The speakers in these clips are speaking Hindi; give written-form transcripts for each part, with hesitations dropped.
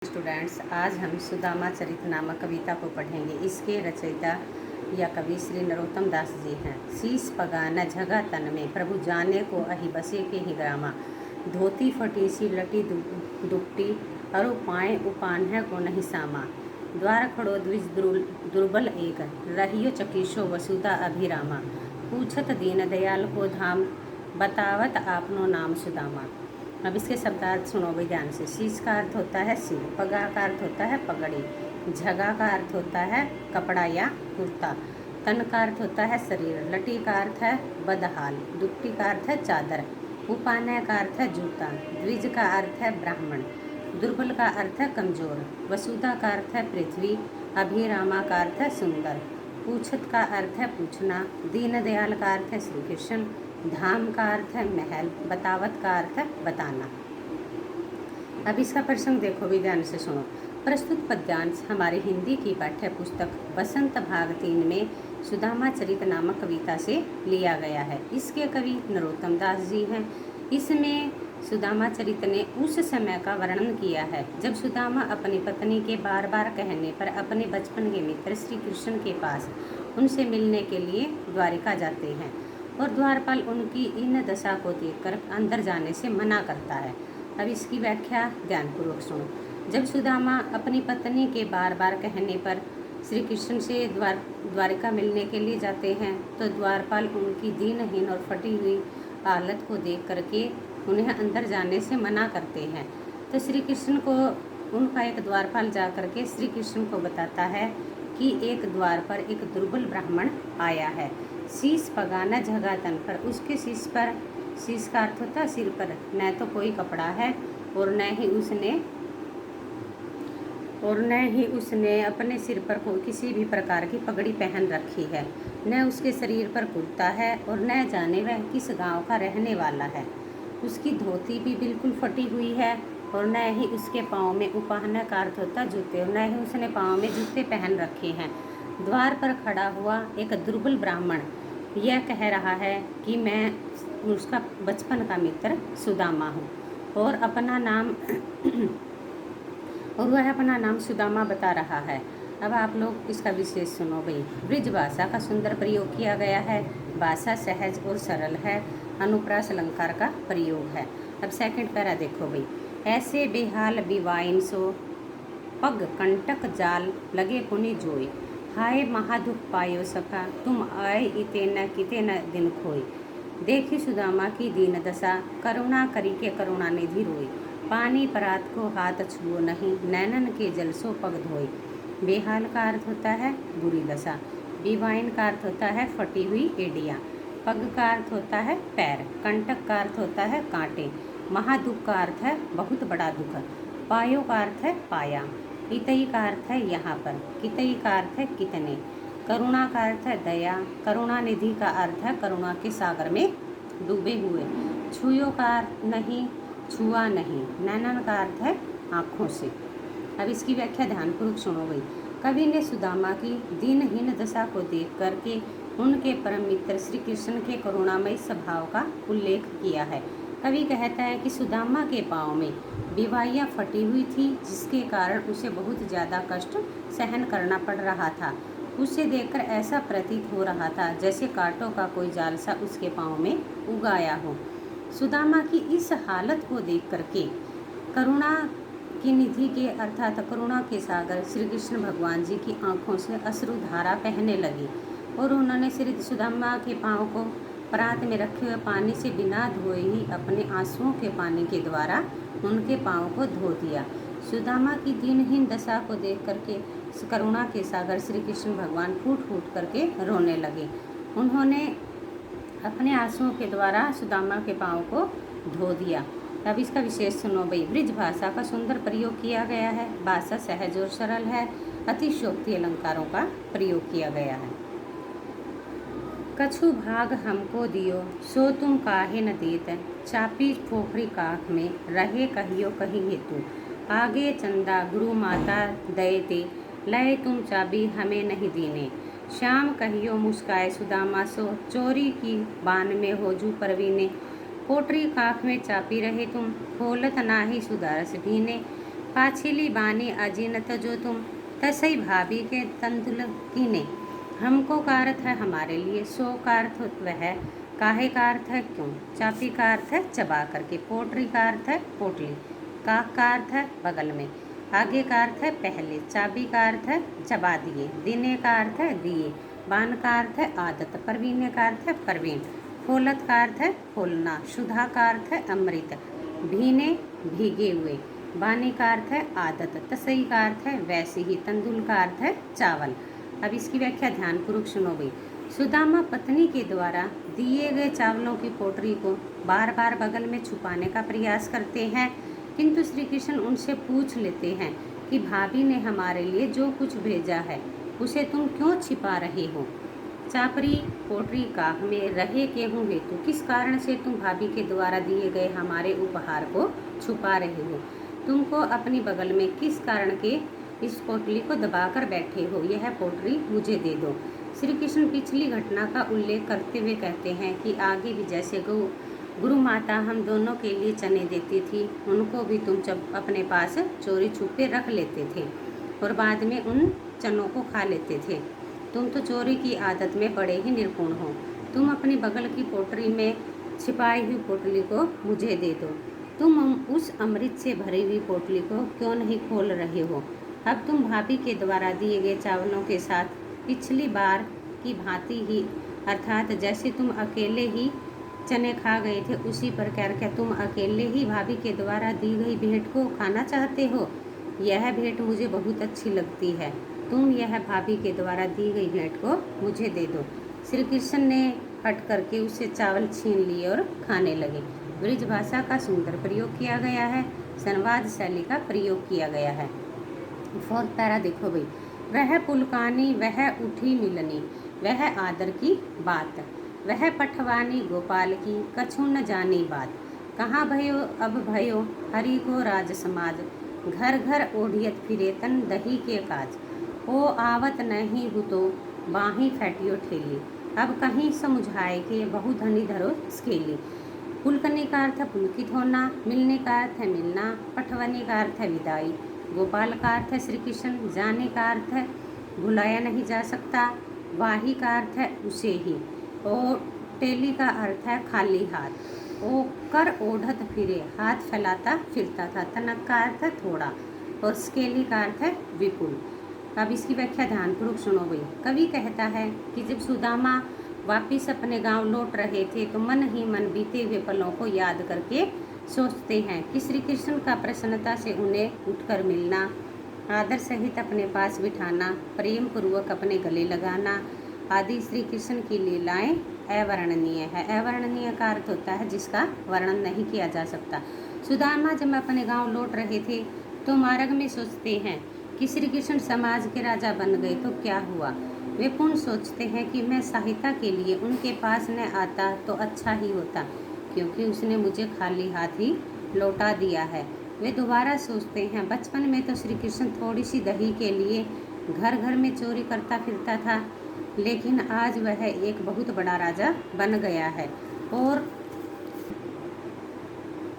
स्टूडेंट्स, आज हम सुदामा चरित नामक कविता को पढ़ेंगे। इसके रचयिता या कवि श्री नरोत्तम दास जी हैं। शीस पगा न झगा तन में, प्रभु जाने को अहि बसे के ही ग्रामा। धोती फटी सी लटी दुपटी, अरु पाए उपान्ह को नहीं सामा। द्वार खड़ो द्विज दुर्बल एक, रहियो चकीशो वसुधा अभिरामा। पूछत दीन दयाल को धाम, बतावत आपनो नाम सुदामा। अब इसके शब्दार्थ सुनो भाई ध्यान से। शीश का अर्थ होता है सिर, पगा का अर्थ होता है पगड़ी, झगा का अर्थ होता है कपड़ा या कुर्ता, तन का अर्थ होता है शरीर, लटी का अर्थ है बदहाल, दुपटी का अर्थ है चादर, उपानय का अर्थ है जूता, द्विज का अर्थ है ब्राह्मण, दुर्बल का अर्थ है कमजोर, वसुधा का अर्थ है पृथ्वी, अभिरामा का अर्थ है सुंदर, पूछत का अर्थ है पूछना, दीन दयाल का अर्थ है श्री कृष्ण, धाम का अर्थ है महल, बतावत का अर्थ है बताना। अब इसका प्रसंग देखो भी ध्यान से सुनो। प्रस्तुत पद्यांश हमारे हिंदी की पाठ्य पुस्तक बसंत भाग 3 में सुदामा चरित नामक कविता से लिया गया है। इसके कवि नरोत्तम दास जी हैं। इसमें सुदामा चरित ने उस समय का वर्णन किया है जब सुदामा अपनी पत्नी के बार बार कहने पर अपने बचपन के मित्र श्री कृष्ण के पास उनसे मिलने के लिए द्वारिका जाते हैं और द्वारपाल उनकी इन दशा को देखकर अंदर जाने से मना करता है। अब इसकी व्याख्या ध्यानपूर्वक सुनो। जब सुदामा अपनी पत्नी के बार बार कहने पर श्री कृष्ण से द्वारिका मिलने के लिए जाते हैं तो द्वारपाल उनकी दीनहीन और फटी हुई हालत को देख करके उन्हें अंदर जाने से मना करते हैं। तो श्री कृष्ण को उनका एक द्वारपाल जा करके श्री कृष्ण को बताता है कि एक द्वार पर एक दुर्बल ब्राह्मण आया है। शीश पगा न झगा तन पर, उसके शीश पर, शीश का अर्थ होता है सिर पर, न तो कोई कपड़ा है और न ही उसने अपने सिर पर कोई किसी भी प्रकार की पगड़ी पहन रखी है, न उसके शरीर पर कुर्ता है और न जाने वह किस गांव का रहने वाला है। उसकी धोती भी बिल्कुल फटी हुई है और न ही उसके पाँव में उपाहना का अर्थ होता जूते, और न ही उसने पाँव में जूते पहन रखे हैं। द्वार पर खड़ा हुआ एक दुर्बल ब्राह्मण यह कह रहा है कि मैं उसका बचपन का मित्र सुदामा हूँ और वह अपना नाम सुदामा बता रहा है। अब आप लोग इसका विशेष सुनो भाई। ब्रिज भाषा का सुंदर प्रयोग किया गया है, भाषा सहज और सरल है, अनुप्रास अलंकार का प्रयोग है। अब सेकंड पैरा देखो भाई। ऐसे बेहाल बिवाइन सो, पग कंटक जाल लगे पुनि जोई, हाय महादुख पायो सखा, तुम आए इते न किते न दिन खोई। देखी सुदामा की दीन दशा, करुणा करी के करुणा निधि रोई, पानी परात को हाथ छुओ नहीं, नैनन के जल सो पग धोई। बेहाल का अर्थ होता है बुरी दशा, बिवाइन का अर्थ होता है फटी हुई एड़ियाँ, पग का अर्थ होता है पैर, कंटक का अर्थ होता है कांटे, महादुख का अर्थ है बहुत बड़ा दुख, पायो का अर्थ है पाया, इतई का अर्थ है यहाँ पर, कितई का अर्थ है कितने, करुणा का अर्थ है दया, करुणा निधि का अर्थ है करुणा के सागर में डूबे हुए, छुयो का अर्थ नहीं, छुआ नहीं, नैनन का अर्थ है आँखों से। अब इसकी व्याख्या ध्यानपूर्वक सुनो गई। कवि ने सुदामा की दीनहीन दशा को देख करके उनके परम मित्र श्री कृष्ण के करुणामय स्वभाव का उल्लेख किया है। कवि कहता है कि सुदामा के पाँव में बिवाइयाँ फटी हुई थी, जिसके कारण उसे बहुत ज़्यादा कष्ट सहन करना पड़ रहा था। उसे देखकर ऐसा प्रतीत हो रहा था जैसे कांटों का कोई जाल सा उसके पाँव में उगाया हो। सुदामा की इस हालत को देख करके करुणा की निधि के अर्थात करुणा के सागर श्री कृष्ण भगवान जी की आँखों से अश्रुधारा बहने लगी और उन्होंने श्री सुदामा के पाँव को परात में रखे हुए पानी से बिना धोए ही अपने आंसुओं के पानी के द्वारा उनके पाँव को धो दिया। सुदामा की दीनहीन दशा को देख करके करुणा के सागर श्री कृष्ण भगवान फूट फूट करके रोने लगे। उन्होंने अपने आंसुओं के द्वारा सुदामा के पाँव को धो दिया। अब इसका विशेष सुनो भाई। ब्रिज भाषा का सुंदर प्रयोग किया गया है, भाषा सहज और सरल है, अतिशयोक्ति अलंकारों का प्रयोग किया गया है। कछु भाग हमको दियो, सो तुम काहे न देत, चापी पोखरी काख में, रहे कहियो कहीं हेतु, आगे चंदा गुरु माता दयते, लय तुम चाबी हमें नहीं दीने, श्याम कहियो मुस्काए सुदामा सो, चोरी की बान में हो जू परवीने, पोटरी काख में चापी रहे तुम, खोलत नाही सुदारस भीने, पाछिली बानी अजीनत जो तुम, तसई भाभी के तंदुल कीने। हमको का अर्थ है हमारे लिए, सो का अर्थ वह, काहे का अर्थ है क्यों, चापी का अर्थ है चबा करके, पोटरी का अर्थ है पोटली, काक का अर्थ है बगल में, आगे का अर्थ है पहले, चाबी का अर्थ है चबा दिए, दिने का अर्थ है दिए, बान का अर्थ है आदत, परवीने का अर्थ है परवीन, फोलत का अर्थ है खोलना, सुधा का अर्थ है अमृत, भीने भीगे हुए, बानी का अर्थ है आदत, तसई का अर्थ है वैसे ही, तंदुल का अर्थ है चावल। अब इसकी व्याख्या ध्यानपूर्वक सुनो भाई। सुदामा पत्नी के द्वारा दिए गए चावलों की पोटरी को बार बार बगल में छुपाने का प्रयास करते हैं, किंतु श्री कृष्ण उनसे पूछ लेते हैं कि भाभी ने हमारे लिए जो कुछ भेजा है उसे तुम क्यों छिपा रहे हो। चापरी पोटरी काक में रहे के हूँ हेतु किस कारण से तुम भाभी के द्वारा दिए गए हमारे उपहार को छुपा रहे हो। तुमको अपनी बगल में किस कारण के इस पोटली को दबाकर बैठे हो, यह पोटली मुझे दे दो। श्री कृष्ण पिछली घटना का उल्लेख करते हुए कहते हैं कि आगे भी जैसे गुरु माता हम दोनों के लिए चने देती थी, उनको भी तुम जब अपने पास चोरी छुपे रख लेते थे और बाद में उन चनों को खा लेते थे। तुम तो चोरी की आदत में बड़े ही निपुण हो। तुम अपनी बगल की पोटली में छिपाई हुई पोटली को मुझे दे दो। तुम उस अमृत से भरी हुई पोटली को क्यों नहीं खोल रहे हो। अब तुम भाभी के द्वारा दिए गए चावलों के साथ पिछली बार की भांति ही, अर्थात जैसे तुम अकेले ही चने खा गए थे उसी प्रकार क्या तुम अकेले ही भाभी के द्वारा दी गई भेंट को खाना चाहते हो। यह भेंट मुझे बहुत अच्छी लगती है, तुम यह भाभी के द्वारा दी गई भेंट को मुझे दे दो। श्री कृष्ण ने हट करके उससे चावल छीन लिए और खाने लगे। ब्रिज भाषा का सुंदर प्रयोग किया गया है, संवाद शैली का प्रयोग किया गया है। फोर्थ पैरा देखो भाई। वह पुलकानी वह उठी मिलनी, वह आदर की बात, वह पठवानी गोपाल की कछु न जानी बात। कहाँ भयो अब भयो हरि को राज समाज, घर घर ओढ़ियत फिरे तन दही के काज। ओ आवत नहीं हुतो बाही फैटियो ठेली, अब कहीं समुझाए के बहु धनी धरो स्केली। पुलकनी का अर्थ पुलकित होना, मिलने का अर्थ है मिलना, पठवनी का अर्थ है विदाई, गोपाल का अर्थ है श्री कृष्ण, जाने का अर्थ है भुलाया नहीं जा सकता, वाही का अर्थ है उसे ही, और टेली का अर्थ है खाली हाथ, ओ कर ओढ़त फिरे हाथ फैलाता फिरता था, तनक का अर्थ है थोड़ा, और स्केली का अर्थ है विपुल। अब इसकी व्याख्या ध्यानपूर्वक सुनो भाई। कवि कहता है कि जब सुदामा वापिस अपने गांव लौट रहे थे तो मन ही मन बीते हुए पलों को याद करके सोचते हैं कि श्री कृष्ण का प्रसन्नता से उन्हें उठकर मिलना, आदर सहित अपने पास बिठाना, प्रेम पूर्वक अपने गले लगाना आदि श्री कृष्ण की लीलाएं अवर्णनीय है। अवर्णनीय का अर्थ होता है जिसका वर्णन नहीं किया जा सकता। सुदामा जब अपने गांव लौट रहे थे तो मार्ग में सोचते हैं कि श्री कृष्ण समाज के राजा बन गए तो क्या हुआ। वे पुनः सोचते हैं कि मैं सहायता के लिए उनके पास न आता तो अच्छा ही होता, क्योंकि उसने मुझे खाली हाथ ही लौटा दिया है। वे दोबारा सोचते हैं बचपन में तो श्री कृष्ण थोड़ी सी दही के लिए घर घर में चोरी करता फिरता था, लेकिन आज वह एक बहुत बड़ा राजा बन गया है और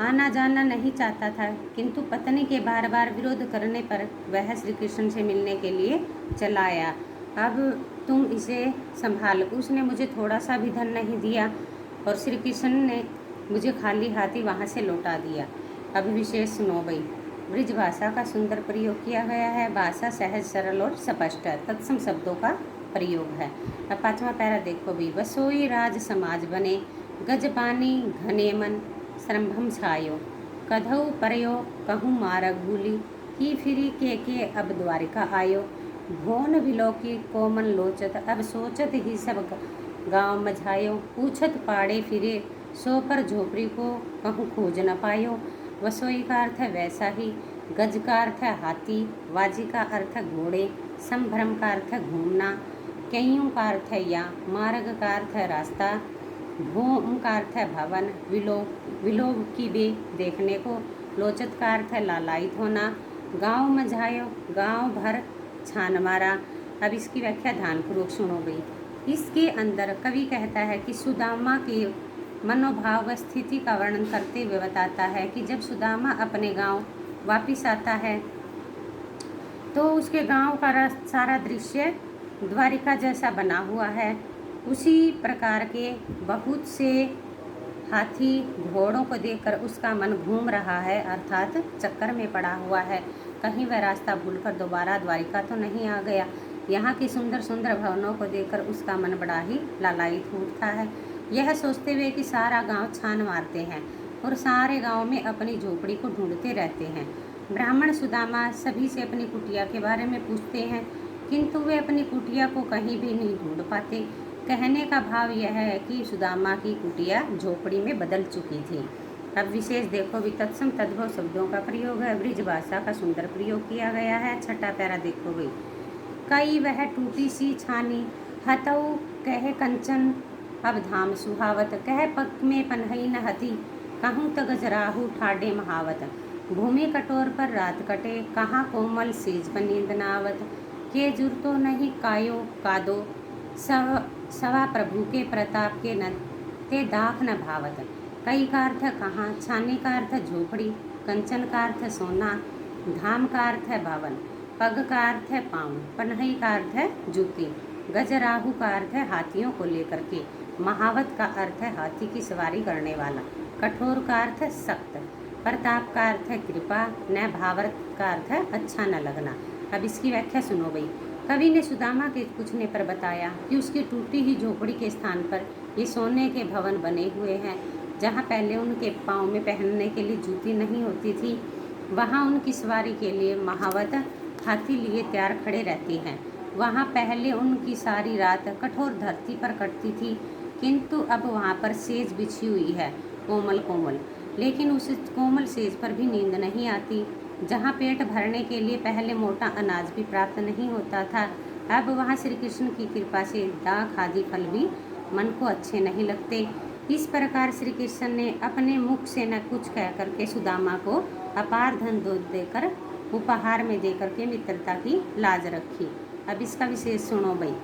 आना जाना नहीं चाहता था, किंतु पत्नी के बार बार विरोध करने पर वह श्री कृष्ण से मिलने के लिए चला आया। अब तुम इसे संभाल। उसने मुझे थोड़ा सा भी धन नहीं दिया और श्री कृष्ण ने मुझे खाली हाथी वहाँ से लौटा दिया। अब विशेष सुनो भाई। ब्रिज भाषा का सुंदर प्रयोग किया गया है, भाषा सहज सरल और स्पष्ट है, तत्सम शब्दों का प्रयोग है। अब पांचवा पैरा देखो भी। वसोई राज समाज बने, गजपानी घने मन संभ्रम छायो, कधऊ परयो कहूँ मारग भूली, की फिरी के अब द्वारिका आयो, भोन विलोकी कोमन लोचत, अब सोचत ही सब गाँव मझायो, पूछत पाड़े फिरे सो पर झोपड़ी को कहूँ खोज न पायो। वसोई का अर्थ है वैसा ही, गज का अर्थ है हाथी, वाजी का अर्थ है घोड़े, संभ्रम का अर्थ है घूमना, कईयों का अर्थ है या, मार्ग का अर्थ है रास्ता, भोम का अर्थ है भवन, विलोभ की बे देखने को, लोचत का अर्थ है लालायित होना, गाँव मझायो गाँव भर छान मारा। अब इसकी व्याख्या ध्यानपूर्वक सुनो गई। इसके अंदर कवि कहता है कि सुदामा के मनोभाव व स्थिति का वर्णन करते हुए बताता है कि जब सुदामा अपने गांव वापिस आता है तो उसके गांव का सारा दृश्य द्वारिका जैसा बना हुआ है। उसी प्रकार के बहुत से हाथी घोड़ों को देखकर उसका मन घूम रहा है, अर्थात चक्कर में पड़ा हुआ है। कहीं वह रास्ता भूलकर दोबारा द्वारिका तो नहीं आ गया। यहाँ की सुंदर सुंदर भवनों को देखकर उसका मन बड़ा ही लालायित उठता है। यह सोचते हुए कि सारा गांव छान मारते हैं और सारे गांव में अपनी झोपड़ी को ढूंढते रहते हैं। ब्राह्मण सुदामा सभी से अपनी कुटिया के बारे में पूछते हैं, किंतु वे अपनी कुटिया को कहीं भी नहीं ढूंढ पाते। कहने का भाव यह है कि सुदामा की कुटिया झोपड़ी में बदल चुकी थी। अब विशेष देखो भी तत्सम तद्भव शब्दों का प्रयोग है। ब्रिज भाषा का सुंदर प्रयोग किया गया है। छठा पैरा देखो भाई। कई वह टूटी सी छानी हतऊ कह कंचन अब धाम सुहावत कह पक में पन्हई न हती कहूँ त गजराहू ठाडे महावत भूमि कटोर पर रात कटे कहाँ कोमल सेज पर नींद नावत के जुर तो नहीं कायो कादो सवा प्रभु के प्रताप के न ते दाख न भावत। कई का अर्थ कहाँ, छानी का अर्थ झोपड़ी, कंचन का अर्थ सोना, धाम का अर्थ है भवन, पग का अर्थ है पाँव, पन्हई का अर्थ है जूती, गजराहू का अर्थ है हाथियों को लेकर के, महावत का अर्थ है हाथी की सवारी करने वाला, कठोर का अर्थ है सख्त, प्रताप का अर्थ है कृपा, न भावर्त का अर्थ है अच्छा न लगना। अब इसकी व्याख्या सुनो भाई। कवि ने सुदामा के पूछने पर बताया कि उसकी टूटी ही झोपड़ी के स्थान पर ये सोने के भवन बने हुए हैं। जहाँ पहले उनके पाँव में पहनने के लिए जूती नहीं होती थी, वहाँ उनकी सवारी के लिए महावत हाथी लिए तैयार खड़े रहते हैं। वहाँ पहले उनकी सारी रात कठोर धरती पर कटती थी, किंतु अब वहाँ पर सेज बिछी हुई है कोमल कोमल, लेकिन उस कोमल सेज पर भी नींद नहीं आती। जहाँ पेट भरने के लिए पहले मोटा अनाज भी प्राप्त नहीं होता था, अब वहाँ श्री कृष्ण की कृपा से दाख आदि फल भी मन को अच्छे नहीं लगते। इस प्रकार श्री कृष्ण ने अपने मुख से न कुछ कह करके सुदामा को अपार धन देकर उपहार में देकर के मित्रता की लाज रखी। अब इसका विशेष सुनो भाई।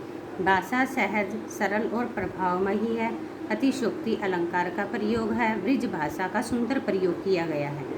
भाषा सहज सरल और प्रभावमयी है। अतिशोक्ति अलंकार का प्रयोग है। ब्रिज भाषा का सुंदर प्रयोग किया गया है।